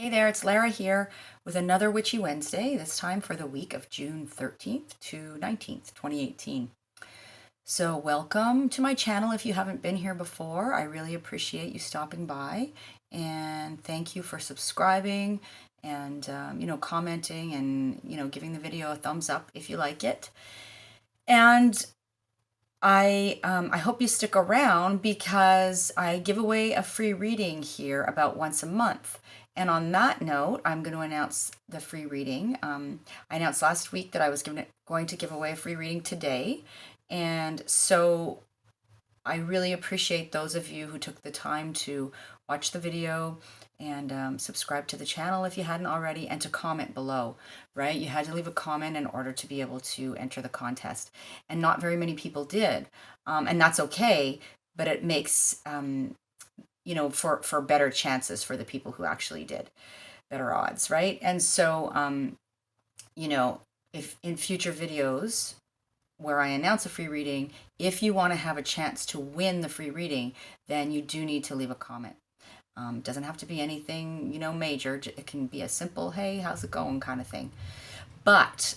Hey there, it's Lara here with another Witchy Wednesday, this time for the week of June 13th to 19th, 2018. So welcome to my channel if you haven't been here before. I really appreciate you stopping by, and thank you for subscribing and commenting and giving the video a thumbs up if you like it. And I hope you stick around because I give away a free reading here about once a month. And on that note, I'm going to announce the free reading. I announced last week that I was going to give away a free reading today. And so I really appreciate those of you who took the time to watch the video and subscribe to the channel if you hadn't already, and to comment below, right? You had to leave a comment in order to be able to enter the contest, and not very many people did, and that's okay, but it makes, for better chances for the people who actually did, better odds, right? And so, if in future videos where I announce a free reading, if you want to have a chance to win the free reading, then you do need to leave a comment. Doesn't have to be anything, major. It can be a simple, hey, how's it going kind of thing. But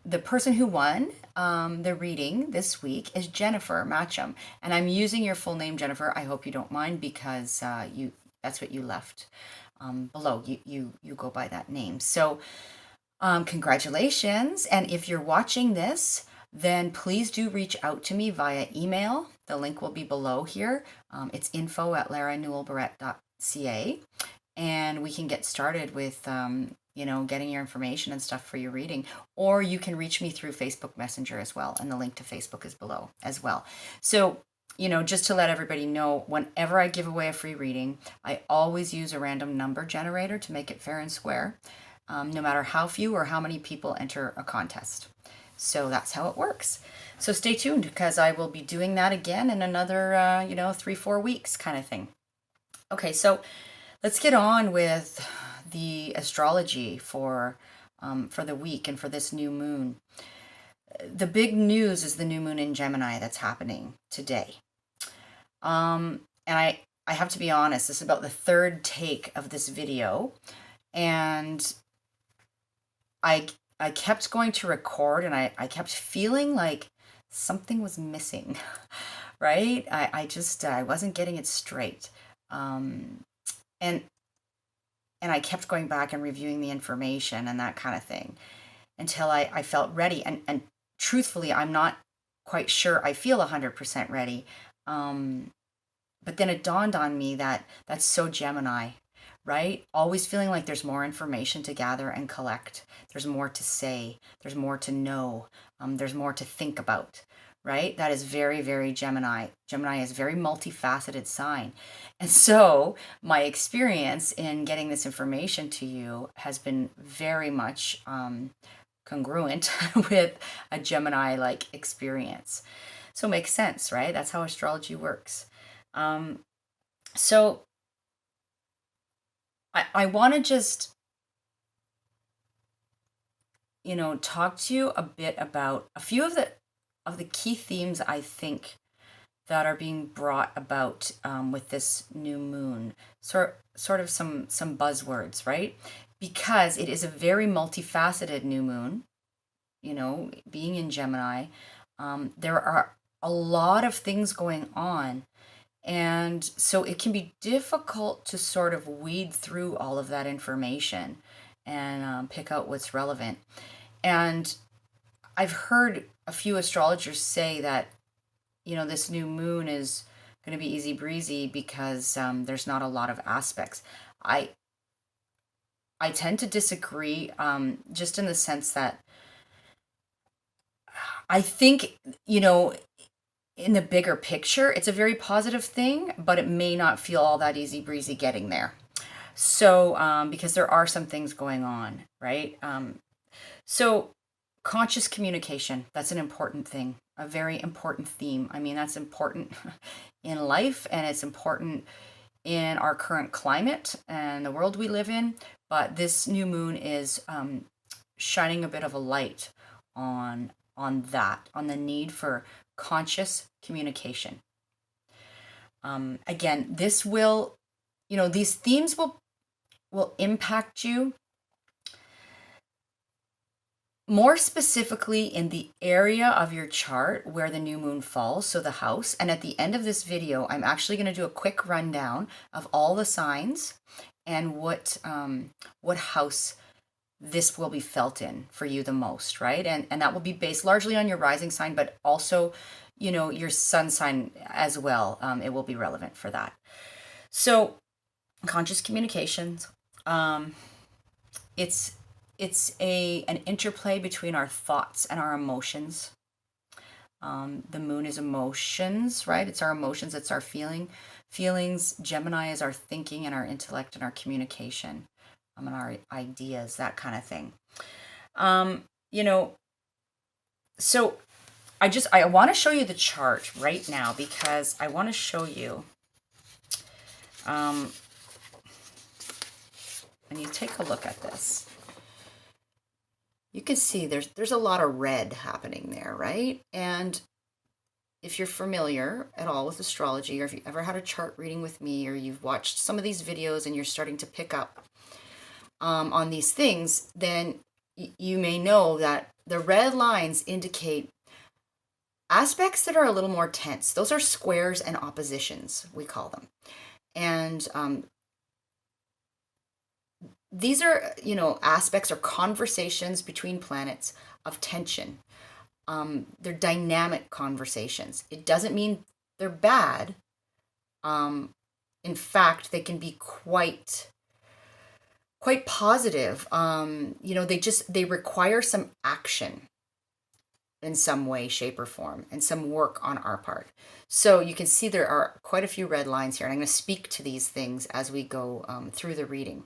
the person who won the reading this week is Jennifer Matcham. And I'm using your full name, Jennifer. I hope you don't mind, because that's what you left below. You go by that name. So congratulations. And if you're watching this, then please do reach out to me via email. The link will be below here. It's info@laranewell-barrette.ca, and we can get started with getting your information and stuff for your reading. Or you can reach me through Facebook Messenger as well, and the link to Facebook is below as well. So just to let everybody know, whenever I give away a free reading, I always use a random number generator to make it fair and square, no matter how few or how many people enter a contest. So that's how it works. So stay tuned, because I will be doing that again in another, 3-4 weeks kind of thing. Okay, so let's get on with the astrology for the week and for this new moon. The big news is the new moon in Gemini that's happening today. And I have to be honest, this is about the third take of this video, and I kept going to record, and I kept feeling like something was missing, right? I wasn't getting it straight. And I kept going back and reviewing the information and that kind of thing until I felt ready. And truthfully, I'm not quite sure I feel 100% ready. But then it dawned on me that that's so Gemini, right? Always feeling like there's more information to gather and collect. There's more to say. There's more to know. There's more to think about, right? That is very, very Gemini. Gemini is a very multifaceted sign. And so my experience in getting this information to you has been very much congruent with a Gemini-like experience. So it makes sense, right? That's how astrology works. So I want to just, talk to you a bit about a few of the key themes I think that are being brought about with this new moon. Sort of some buzzwords, right? Because it is a very multifaceted new moon, being in Gemini. There are a lot of things going on. And so it can be difficult to sort of weed through all of that information and pick out what's relevant. And I've heard a few astrologers say that, this new moon is going to be easy breezy because there's not a lot of aspects. I tend to disagree, just in the sense that I think, in the bigger picture, it's a very positive thing, but it may not feel all that easy breezy getting there. So, because there are some things going on, right? So conscious communication, that's an important thing, a very important theme. I mean, that's important in life, and it's important in our current climate and the world we live in. But this new moon is shining a bit of a light on that, on the need for conscious communication. Again, this will, these themes will will impact you more specifically in the area of your chart where the new moon falls, so the house. And at the end of this video, I'm actually going to do a quick rundown of all the signs and what house this will be felt in for you the most, right? And that will be based largely on your rising sign, but also, you know, your sun sign as well. It will be relevant for that. So conscious communications, it's an interplay between our thoughts and our emotions. The moon is emotions, right? It's our emotions, it's our feelings. Gemini is our thinking and our intellect and our communication, and our ideas, that kind of thing. You know, so I want to show you the chart right now because I want to show you, and you take a look at this. You can see there's a lot of red happening there, right? And if you're familiar at all with astrology, or if you ever had a chart reading with me, or you've watched some of these videos and you're starting to pick up on these things, then you may know that the red lines indicate aspects that are a little more tense. Those are squares and oppositions, we call them. And these are, you know, aspects or conversations between planets of tension. They're dynamic conversations. It doesn't mean they're bad. In fact, they can be quite positive. You know, they require some action in some way, shape, or form, and some work on our part. So you can see there are quite a few red lines here, and I'm going to speak to these things as we go through the reading.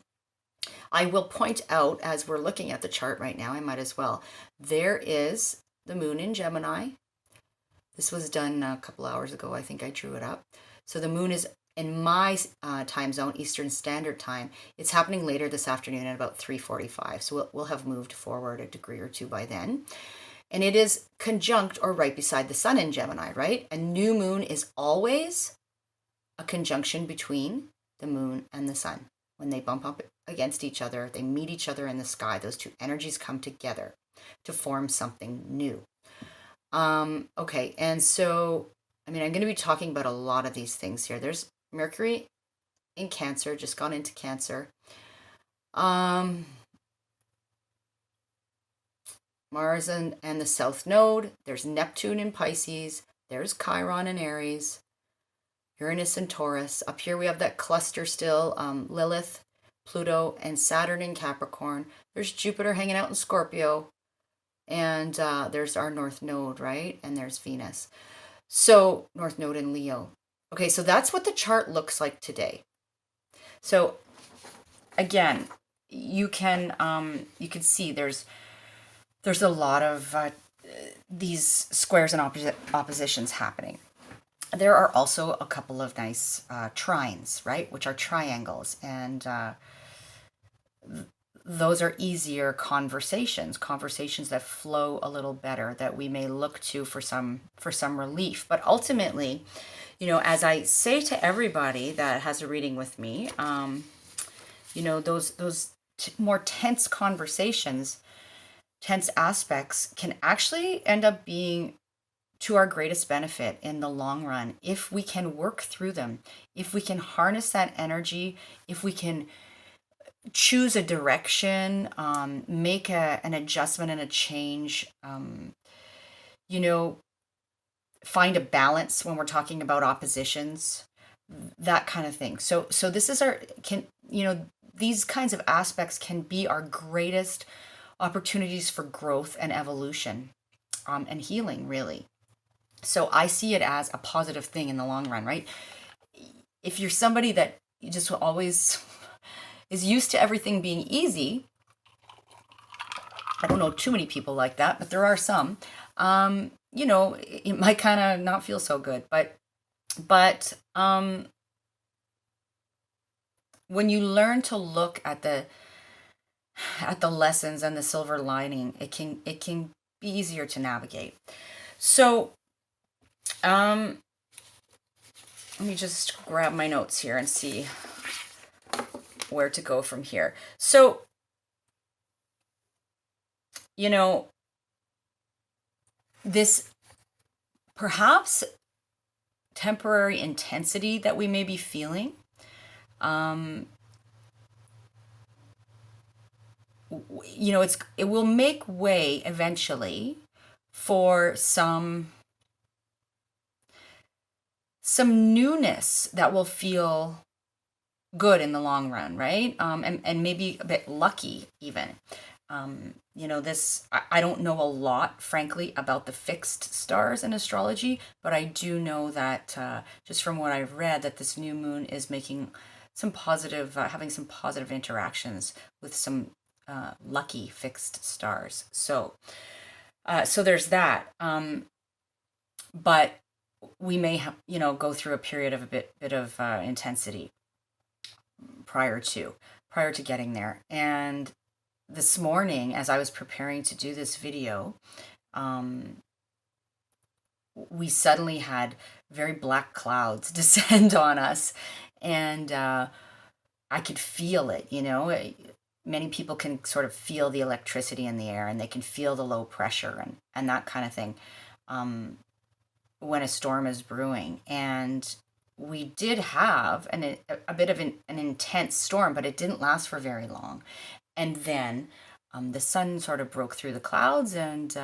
I will point out, as we're looking at the chart right now, I might as well, there is the moon in Gemini. This was done a couple hours ago. I think I drew it up. So the moon is in my time zone, Eastern Standard Time. It's happening later this afternoon at about 3:45. So we'll have moved forward a degree or two by then. And it is conjunct or right beside the sun in Gemini, right? A new moon is always a conjunction between the moon and the sun. When they bump up against each other, they meet each other in the sky. Those two energies come together to form something new. Okay, and so, I mean, I'm going to be talking about a lot of these things here. There's Mercury in Cancer, just gone into Cancer. Mars and the South Node. There's Neptune in Pisces. There's Chiron in Aries. Uranus and Taurus. Up here we have that cluster still, Lilith, Pluto, and Saturn in Capricorn. There's Jupiter hanging out in Scorpio. And there's our North Node, right? And there's Venus. So, North Node in Leo. Okay, so that's what the chart looks like today. So, again, you can see there's a lot of these squares and oppositions happening. There are also a couple of nice trines, right, which are triangles, and those are easier conversations that flow a little better, that we may look to for some relief. But ultimately, you know, as I say to everybody that has a reading with me, you know, those more tense conversations, tense aspects can actually end up being to our greatest benefit in the long run if we can work through them, if we can harness that energy, if we can choose a direction, make an adjustment and a change, you know, find a balance when we're talking about oppositions, that kind of thing. So this is you know, these kinds of aspects can be our greatest opportunities for growth and evolution, and healing, really. So I see it as a positive thing in the long run, right? If you're somebody that you just always is used to everything being easy, I don't know too many people like that, but there are some, you know, it might kind of not feel so good, but when you learn to look at the lessons and the silver lining, it can be easier to navigate. So, let me just grab my notes here and see where to go from here. So, you know, this perhaps temporary intensity that we may be feeling, it will make way eventually for some newness that will feel good in the long run, right? And maybe a bit lucky even. I don't know a lot, frankly, about the fixed stars in astrology, but I do know that just from what I've read, that this new moon is making some positive, having some positive interactions with some lucky fixed stars. So there's that. But we may have, go through a period of a bit of intensity prior to getting there. And this morning, as I was preparing to do this video, we suddenly had very black clouds descend on us, and I could feel it. Many people can sort of feel the electricity in the air, and they can feel the low pressure and that kind of thing when a storm is brewing. And we did have a bit of an intense storm, but it didn't last for very long. And then the sun sort of broke through the clouds, and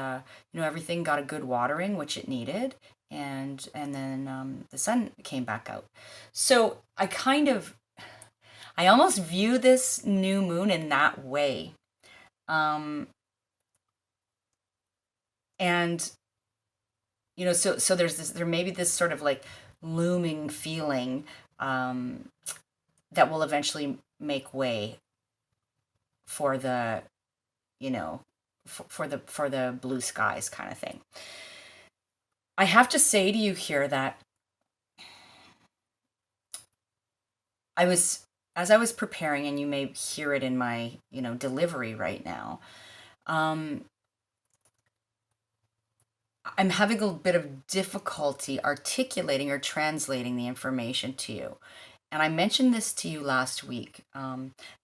everything got a good watering, which it needed. And then the sun came back out. So I almost view this new moon in that way. And so there may be this sort of like looming feeling that will eventually make way for the for the blue skies kind of thing. I have to say to you here that as I was preparing, and you may hear it in my delivery right now, I'm having a bit of difficulty articulating or translating the information to you. And I mentioned this to you last week.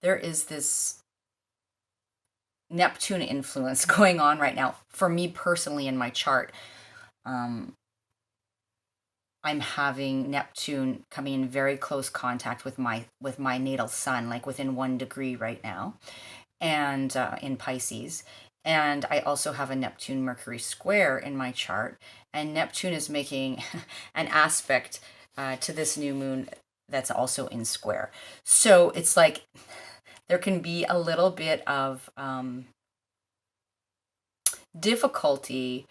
There is this Neptune influence going on right now for me personally in my chart. I'm having Neptune coming in very close contact with my natal sun, like within 1 degree right now, and in Pisces. And I also have a Neptune Mercury square in my chart, and Neptune is making an aspect to this new moon that's also in square. So it's like there can be a little bit of difficulty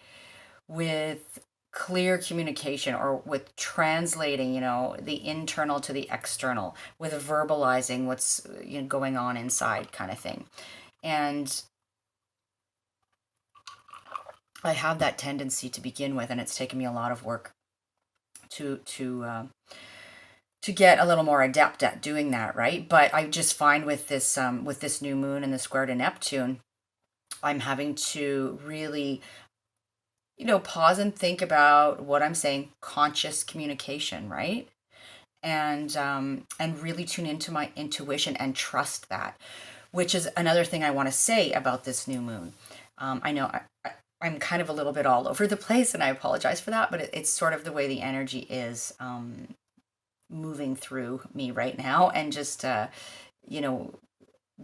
with clear communication, or with translating, the internal to the external, with verbalizing what's going on inside kind of thing. And I have that tendency to begin with, and it's taken me a lot of work to get a little more adept at doing that, right? But I just find with this new moon and the square to Neptune, I'm having to really pause and think about what I'm saying, conscious communication, right? And really tune into my intuition and trust that, which is another thing I want to say about this new moon. I know I'm kind of a little bit all over the place, and I apologize for that, but it's sort of the way the energy is moving through me right now, and just the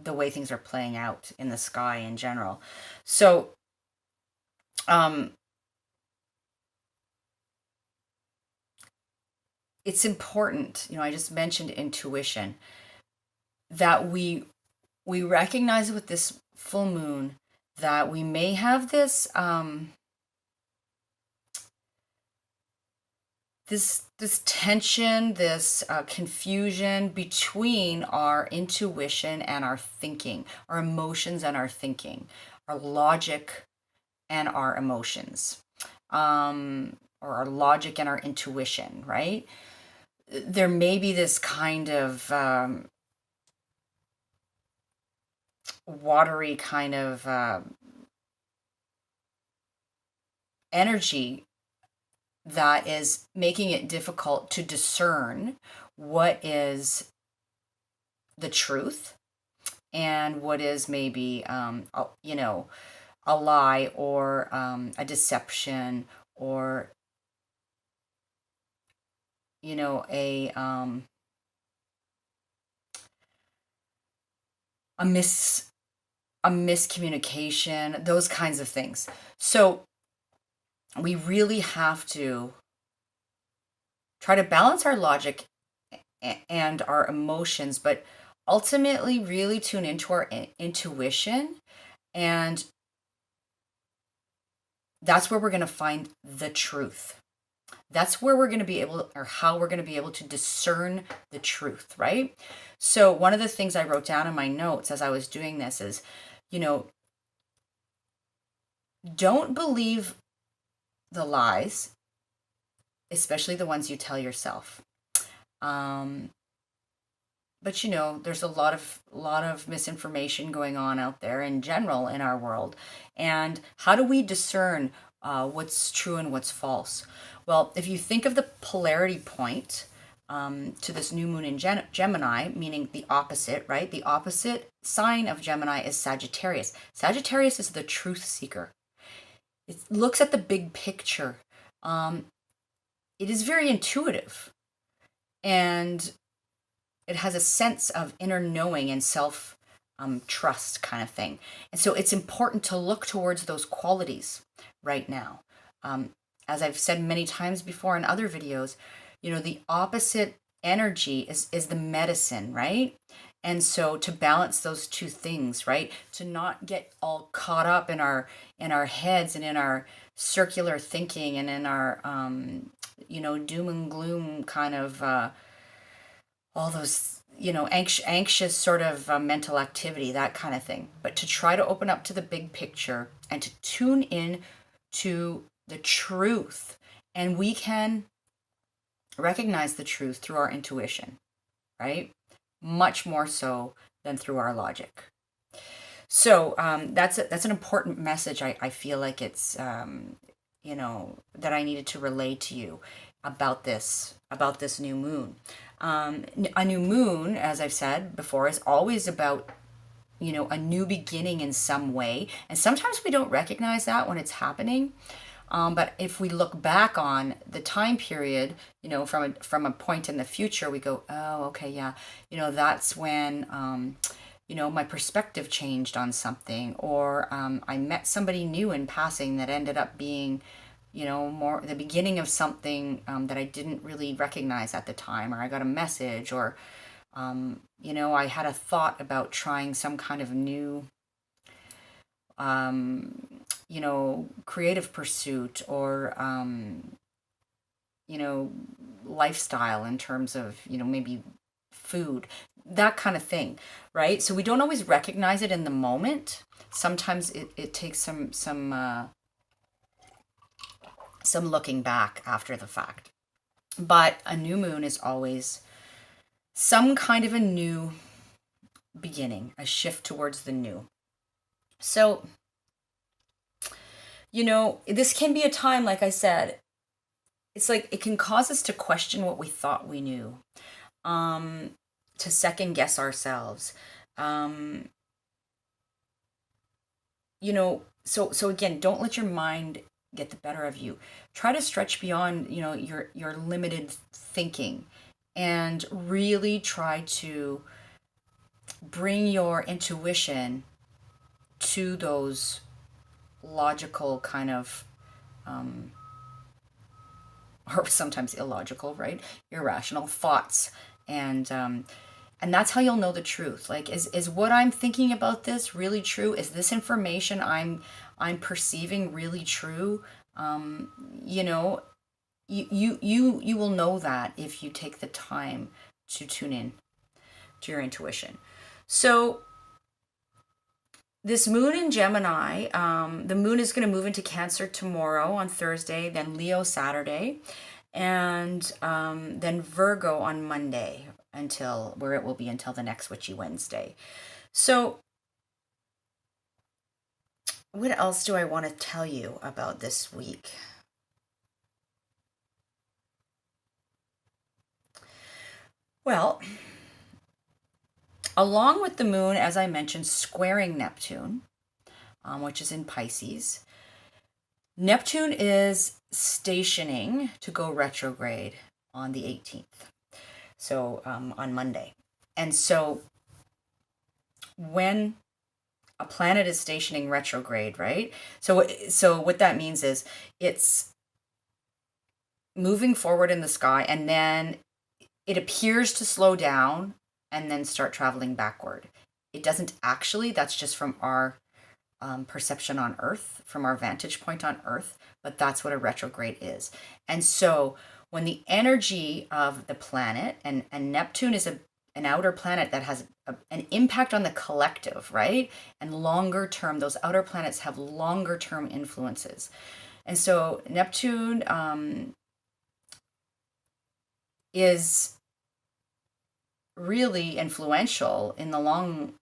way things are playing out in the sky in general. So it's important, I just mentioned intuition, that we recognize with this full moon that we may have this this tension, this confusion between our intuition and our thinking, our emotions and our thinking, our logic and our emotions, or our logic and our intuition, right? There may be this kind of watery kind of energy that is making it difficult to discern what is the truth and what is maybe, a lie or a deception or, a mis a miscommunication, those kinds of things. So we really have to try to balance our logic and our emotions, but ultimately really tune into our intuition. And that's where we're going to find the truth. That's where we're going to be able, or how we're going to be able to discern the truth, right? So, one of the things I wrote down in my notes as I was doing this is, you know, don't believe the lies, especially the ones you tell yourself. Um, but there's a lot of misinformation going on out there in general in our world. And how do we discern what's true and what's false? Well, if you think of the polarity point to this new moon in Gemini, meaning the opposite, right? The opposite sign of Gemini is Sagittarius. Sagittarius is the truth seeker. It looks at the big picture. Um, it is very intuitive, and it has a sense of inner knowing and self trust kind of thing. And so it's important to look towards those qualities right now. Um, as I've said many times before in other videos, the opposite energy is the medicine, right? And so to balance those two things, right? To not get all caught up in our heads and in our circular thinking and in our doom and gloom kind of all those anxious sort of mental activity, that kind of thing, but to try to open up to the big picture and to tune in to the truth. And we can recognize the truth through our intuition, right? Much more so than through our logic. So that's an important message. I feel like it's that I needed to relay to you about this new moon. A new moon, as I've said before, is always about a new beginning in some way, and sometimes we don't recognize that when it's happening. But if we look back on the time period, from a point in the future, we go, oh, okay, yeah, that's when my perspective changed on something, or I met somebody new in passing that ended up being, more the beginning of something that I didn't really recognize at the time, or I got a message, or, I had a thought about trying some kind of new, creative pursuit, or, lifestyle in terms of, maybe food, that kind of thing, right? So we don't always recognize it in the moment. Sometimes it takes some looking back after the fact. But a new moon is always some kind of a new beginning, a shift towards the new. So, this can be a time, like I said, it's like it can cause us to question what we thought we knew, to second guess ourselves. Um, so again, don't let your mind get the better of you. Try to stretch beyond, your limited thinking, and really try to bring your intuition to those logical kind of or sometimes illogical, right? Irrational thoughts. And that's how you'll know the truth. Like, is what I'm thinking about this really true? Is this information I'm perceiving really true? You know, you will know that if you take the time to tune in to your intuition. So this moon in Gemini, the moon is going to move into Cancer tomorrow on Thursday, then Leo Saturday, and then Virgo on Monday, until where it will be until the next Witchy Wednesday. So what else do I want to tell you about this week? Well, along with the moon, as I mentioned, squaring Neptune, which is in Pisces. Neptune is stationing to go retrograde on the 18th, so on Monday. And so when a planet is stationing retrograde, right? So what that means is it's moving forward in the sky, and then it appears to slow down and then start traveling backward. It doesn't actually, that's just from our perception on Earth, from our vantage point on Earth, but that's what a retrograde is. And so when the energy of the planet, and Neptune is an outer planet that has an impact on the collective, right? And longer term, those outer planets have longer term influences. And so Neptune is really influential in the long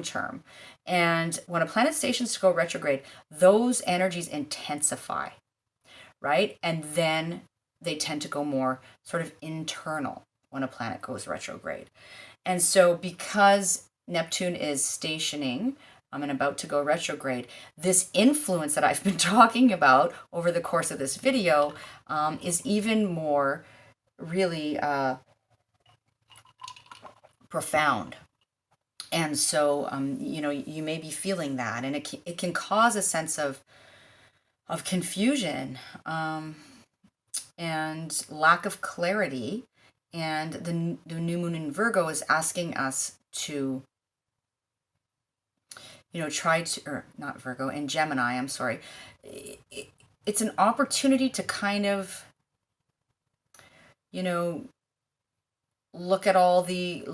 term. And when a planet stations to go retrograde, those energies intensify, right? And then they tend to go more sort of internal when a planet goes retrograde. And so because Neptune is stationing and about to go retrograde, this influence that I've been talking about over the course of this video is even more really profound. And so, you may be feeling that, and it can cause a sense of confusion and lack of clarity. And the new moon in Virgo is asking us to, try to, or not Virgo, in Gemini, I'm sorry. It's an opportunity to kind of, look at all the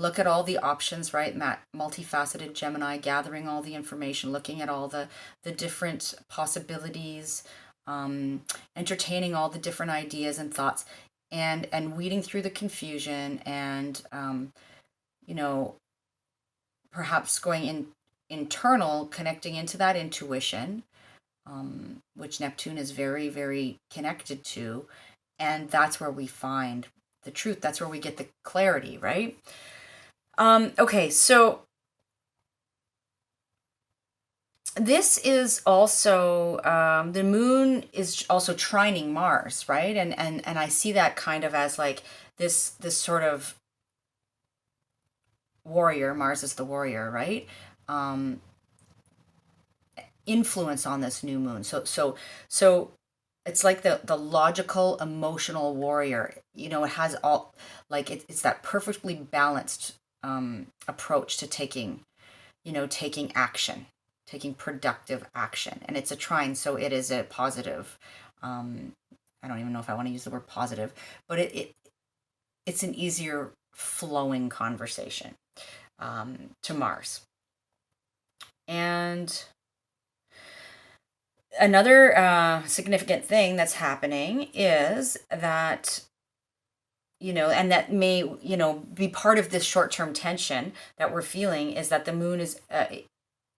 options, right? Multifaceted Gemini, gathering all the information, looking at all the different possibilities, entertaining all the different ideas and thoughts, and weeding through the confusion, and perhaps going in internal, connecting into that intuition, which Neptune is very, very connected to, and that's where we find the truth. That's where we get the clarity, right? Okay, so this is also, the moon is also trining Mars, right? And I see that kind of as like this sort of warrior. Mars is the warrior, right? Influence on this new moon. So it's like the logical, emotional warrior. It has all, like, it's that perfectly balanced approach to taking action, taking productive action. And it's a trine, so it is a positive. I don't even know if I want to use the word positive, but it's an easier flowing conversation to Mars. And another significant thing that's happening is that, and that may, be part of this short-term tension that we're feeling, is that the moon is, it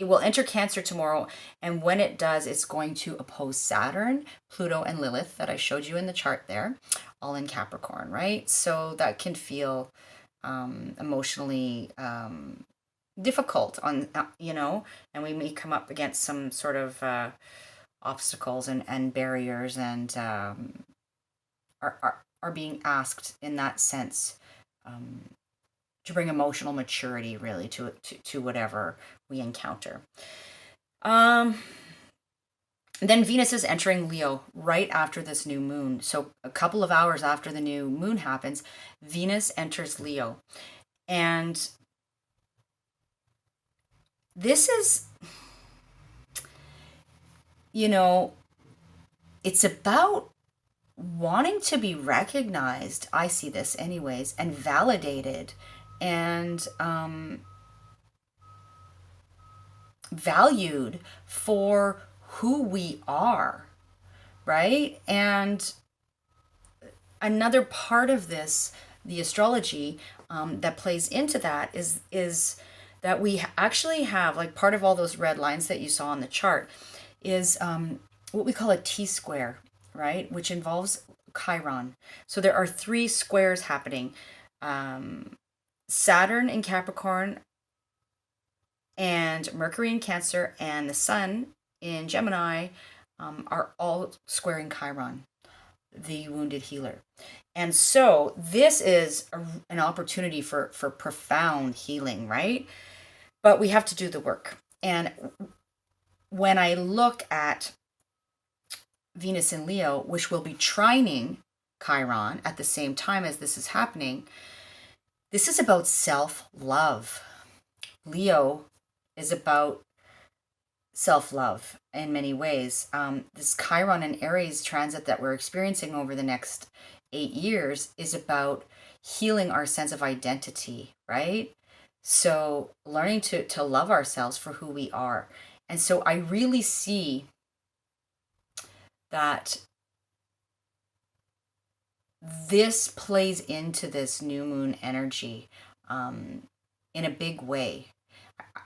will enter Cancer tomorrow. And when it does, it's going to oppose Saturn, Pluto, and Lilith that I showed you in the chart there, all in Capricorn, right? So that can feel emotionally difficult on, and we may come up against some sort of obstacles and barriers, and are being asked in that sense to bring emotional maturity, really, to whatever we encounter. Then Venus is entering Leo right after this new moon. So a couple of hours after the new moon happens, Venus enters Leo. And this is, it's about wanting to be recognized. I see this anyways, and validated, and valued for who we are, right? And another part of this, the astrology, that plays into that is that we actually have, like, part of all those red lines that you saw on the chart is what we call a T-square, right? Which involves Chiron. So there are 3 squares happening Saturn in Capricorn and Mercury in Cancer and the Sun in Gemini are all squaring Chiron, the wounded healer. And so this is an opportunity for profound healing, right? But we have to do the work. And when I look at Venus in Leo, which will be trining Chiron at the same time as this is happening, this is about self-love. Leo is about self-love in many ways. This Chiron and Aries transit that we're experiencing over the next 8 years is about healing our sense of identity, right? So learning to love ourselves for who we are. And so I really see that this plays into this new moon energy in a big way.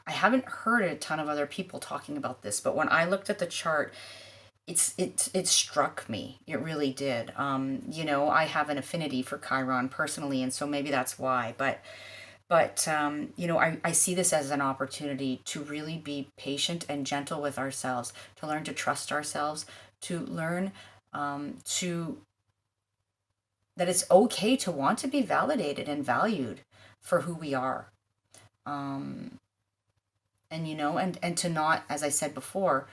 I haven't heard a ton of other people talking about this, but when I looked at the chart, it struck me. It really did. I have an affinity for Chiron personally, and so maybe that's why. But I see this as an opportunity to really be patient and gentle with ourselves, to learn to trust ourselves, to learn to that it's okay to want to be validated and valued for who we are. And to not, as I said before,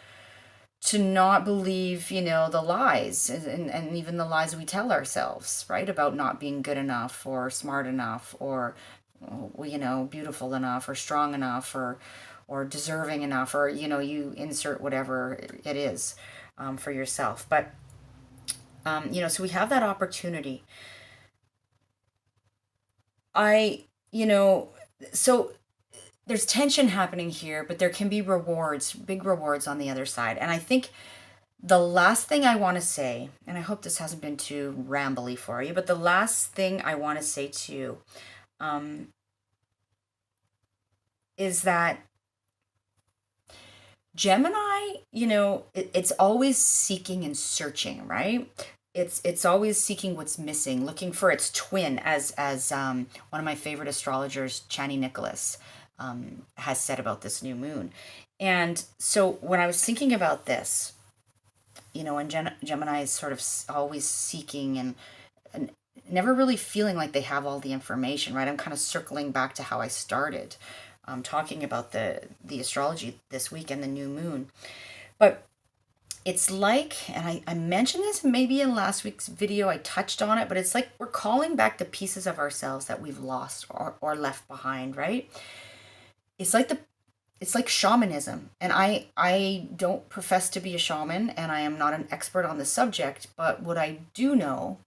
to not believe, the lies and even the lies we tell ourselves, right? About not being good enough or smart enough or, beautiful enough or strong enough or deserving enough, or, you insert whatever it is for yourself. But, so we have that opportunity. So there's tension happening here, but there can be rewards, big rewards on the other side. And I think the last thing I want to say, and I hope this hasn't been too rambly for you, but the last thing I want to say to you is that Gemini, it's always seeking and searching, right? It's always seeking what's missing, looking for its twin, as one of my favorite astrologers, Chani Nicholas, has said about this new moon. And so when I was thinking about this, and Gemini is sort of always seeking and never really feeling like they have all the information, right? I'm kind of circling back to how I started talking about the astrology this week and the new moon. But it's like, and I mentioned this maybe in last week's video, I touched on it, but it's like we're calling back the pieces of ourselves that we've lost or left behind, right? It's like shamanism. And I don't profess to be a shaman, and I am not an expert on the subject, but what I do know,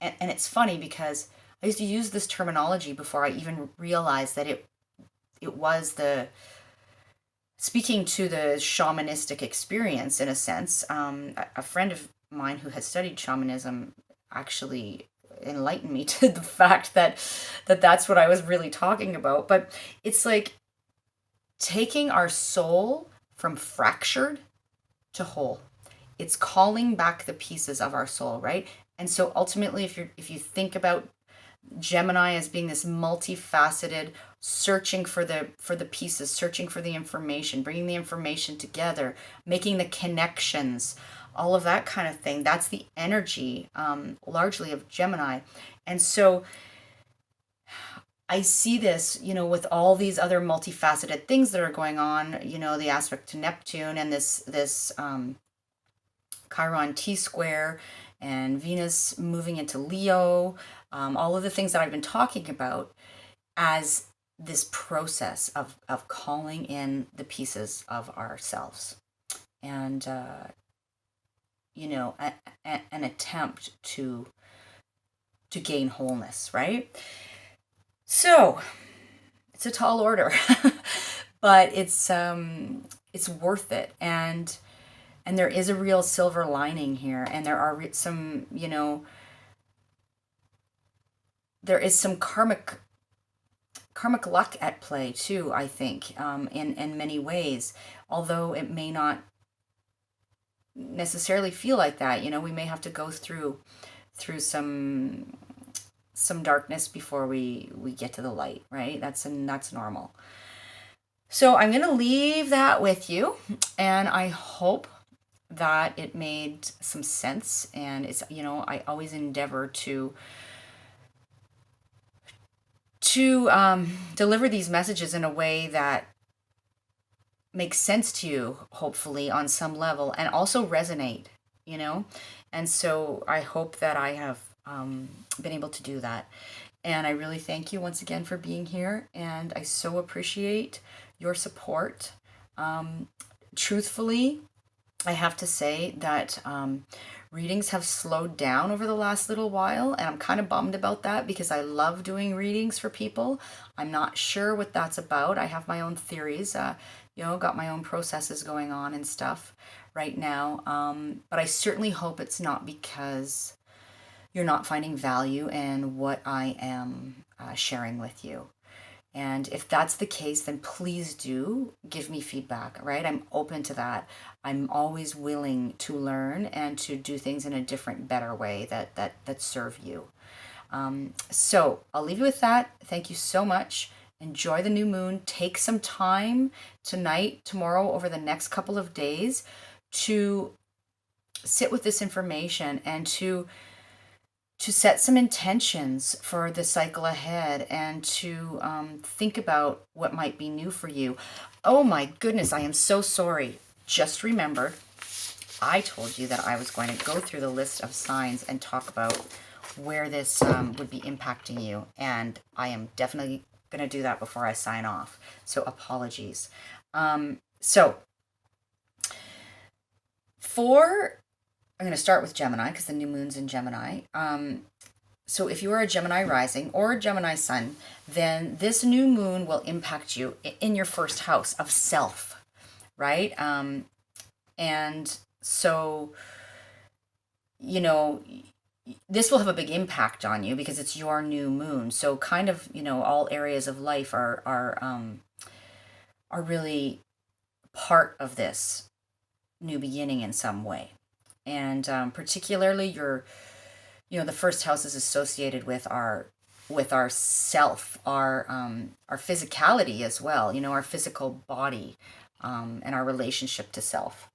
and it's funny because I used to use this terminology before I even realized that it was speaking to the shamanistic experience in a sense. A friend of mine who has studied shamanism actually enlightened me to the fact that that's what I was really talking about. But it's like taking our soul from fractured to whole. It's calling back the pieces of our soul, right? And so ultimately, if you think about Gemini as being this multifaceted, searching for the pieces, searching for the information, bringing the information together, making the connections, all of that kind of thing. That's the energy, largely, of Gemini. And so I see this, with all these other multifaceted things that are going on, the aspect to Neptune and this Chiron T-square and Venus moving into Leo, all of the things that I've been talking about as this process of calling in the pieces of ourselves and, an attempt to gain wholeness, right? So it's a tall order, but it's worth it. And there is a real silver lining here. And there are some, there is some karmic luck at play too, I think, in many ways, although it may not necessarily feel like that. We may have to go through some some darkness before we get to the light, right? That's normal. So I'm going to leave that with you, and I hope that it made some sense. And it's, I always endeavor to deliver these messages in a way that makes sense to you, hopefully on some level, and also resonate, you know. And so I hope that I have been able to do that. And I really thank you once again for being here, and I so appreciate your support. Truthfully, I have to say that readings have slowed down over the last little while, and I'm kind of bummed about that because I love doing readings for people. I'm not sure what that's about. I have my own theories, got my own processes going on and stuff right now. But I certainly hope it's not because you're not finding value in what I am sharing with you. And if that's the case, then please do give me feedback, right? I'm open to that. I'm always willing to learn and to do things in a different, better way that serve you. So I'll leave you with that. Thank you so much. Enjoy the new moon. Take some time tonight, tomorrow, over the next couple of days to sit with this information and to set some intentions for the cycle ahead, and to think about what might be new for you. Oh my goodness, I am so sorry. Just remembered, I told you that I was going to go through the list of signs and talk about where this would be impacting you. And I am definitely going to do that before I sign off. So apologies. So I'm going to start with Gemini because the new moon's in Gemini. So if you are a Gemini rising or a Gemini sun, then this new moon will impact you in your first house of self, right? And so, this will have a big impact on you because it's your new moon. So kind of, all areas of life are really part of this new beginning in some way. And particularly the first house is associated with our self, our physicality as well, our physical body, and our relationship to self,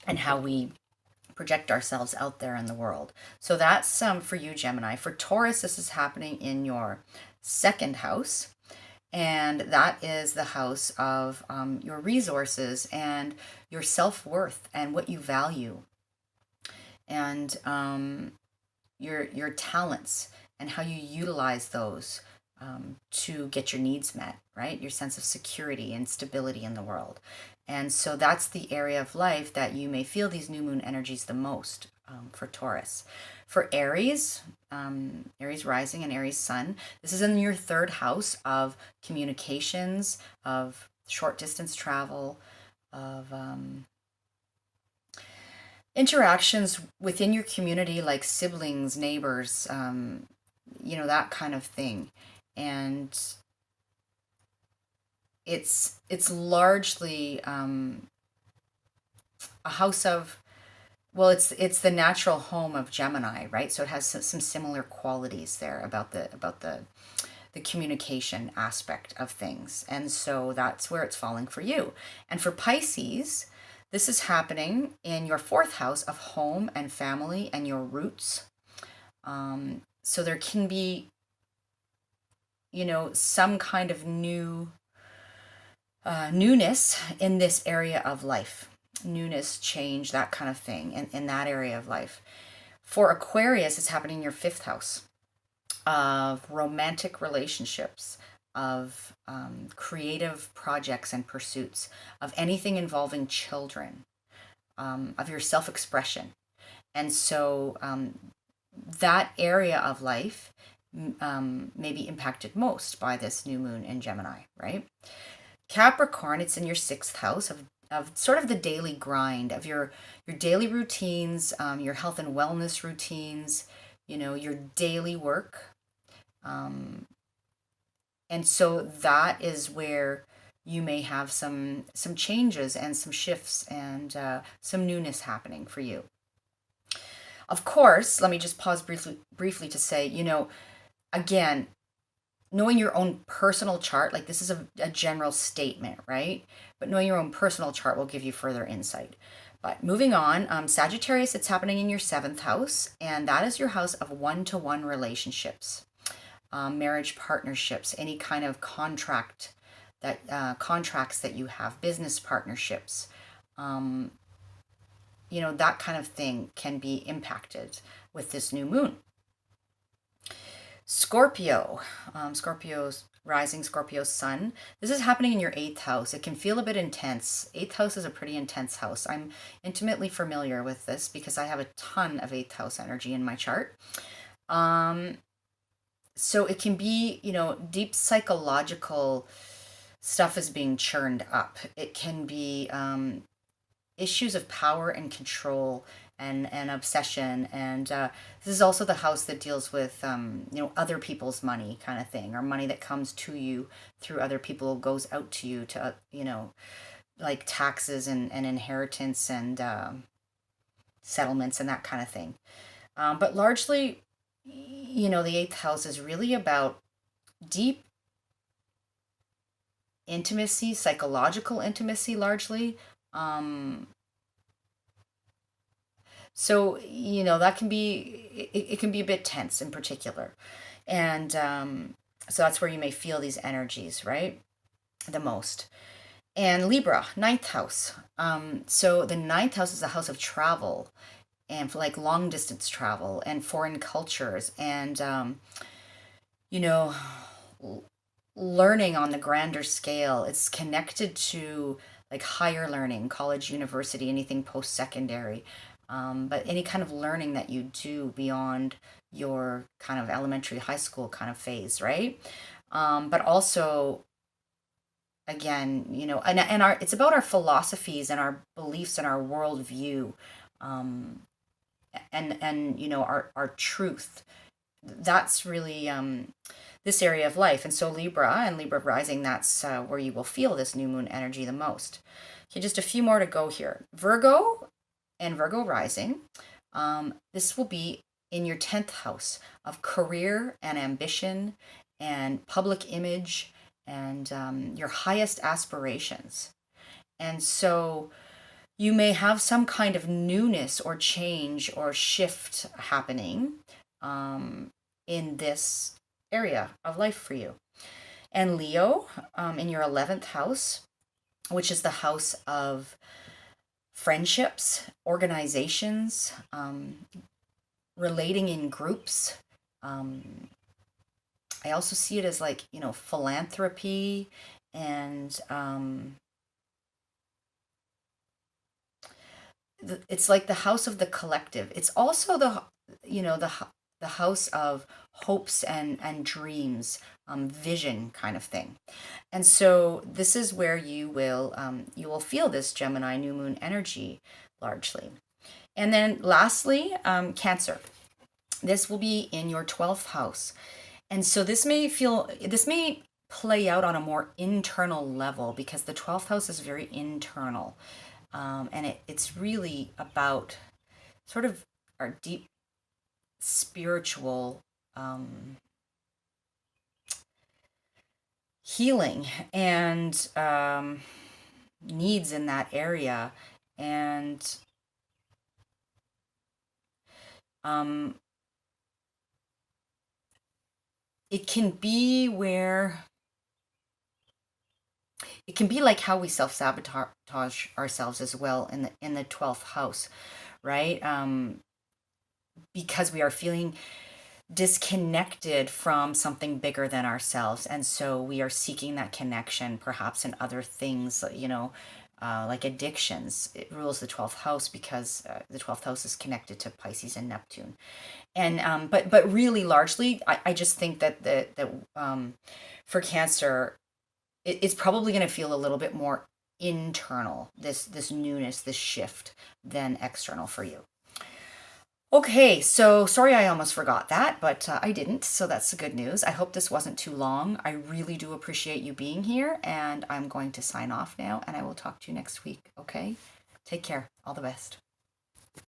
and how we project ourselves out there in the world. So that's for you, Gemini. For Taurus, this is happening in your second house. And that is the house of your resources and your self-worth and what you value, and your talents and how you utilize those to get your needs met, right? Your sense of security and stability in the world. And so that's the area of life that you may feel these new moon energies the most for Taurus. For Aries, Aries rising and Aries sun, this is in your third house of communications, of short distance travel, of interactions within your community, like siblings, neighbors, that kind of thing. And it's largely a house of, well, it's the natural home of Gemini, right? So it has some similar qualities there about the communication aspect of things. And so that's where it's falling for you. And for Pisces, this is happening in your fourth house of home and family and your roots. So there can be, some kind of newness in this area of life. Newness, change, that kind of thing in that area of life. For Aquarius, it's happening in your fifth house of romantic relationships, of creative projects and pursuits, of anything involving children, of your self-expression. And so that area of life may be impacted most by this new moon in Gemini, right? Capricorn, it's in your sixth house of sort of the daily grind of your daily routines, your health and wellness routines, your daily work. And so that is where you may have some changes and some shifts and some newness happening for you. Of course, let me just pause briefly to say, again, knowing your own personal chart, like this is a general statement, right? But knowing your own personal chart will give you further insight. But moving on, Sagittarius, it's happening in your seventh house, and that is your house of one-to-one relationships, marriage partnerships, any kind of contracts that you have, business partnerships, um, that kind of thing can be impacted with this new moon. Scorpio, Scorpio's rising, Scorpio's sun. This is happening in your eighth house. It can feel a bit intense. Eighth house is a pretty intense house. I'm intimately familiar with this because I have a ton of eighth house energy in my chart. So it can be, deep psychological stuff is being churned up. It can be issues of power and control and obsession. And this is also the house that deals with, other people's money kind of thing, or money that comes to you through other people, goes out to you to, like taxes and inheritance and settlements and that kind of thing. But largely, the eighth house is really about deep intimacy, psychological intimacy, largely. So, that can be, it can be a bit tense in particular. And so that's where you may feel these energies, right? The most. And Libra, ninth house. So the ninth house is a house of travel and for like long distance travel and foreign cultures and, learning on the grander scale. It's connected to like higher learning, college, university, anything post secondary. But any kind of learning that you do beyond your kind of elementary, high school kind of phase, right? But also, again, and it's about our philosophies and our beliefs and our worldview, and our truth. That's really this area of life. And so Libra and Libra rising, that's where you will feel this new moon energy the most. Okay, just a few more to go here. Virgo and Virgo rising. This will be in your 10th house of career and ambition and public image and your highest aspirations. And so you may have some kind of newness or change or shift happening in this area of life for you. And Leo in your 11th house, which is the house of friendships, organizations, relating in groups. I also see it as like, philanthropy and it's like the house of the collective. It's also the house of hopes and dreams, vision kind of thing. And so this is where you will feel this Gemini new moon energy largely. And then lastly, Cancer. This will be in your 12th house. And so this may play out on a more internal level because the 12th house is very internal. And it's really about sort of our deep spiritual healing and needs in that area. And it can be like how we self-sabotage ourselves as well in the 12th house, right? Because we are feeling disconnected from something bigger than ourselves, and so we are seeking that connection perhaps in other things, like addictions. It rules the 12th house because the 12th house is connected to Pisces and Neptune. And but really largely I just think that for Cancer it's probably going to feel a little bit more internal, this newness, this shift, than external for you. Okay, so sorry I almost forgot that, but I didn't, so that's the good news. I hope this wasn't too long. I really do appreciate you being here, and I'm going to sign off now, and I will talk to you next week, okay? Take care. All the best.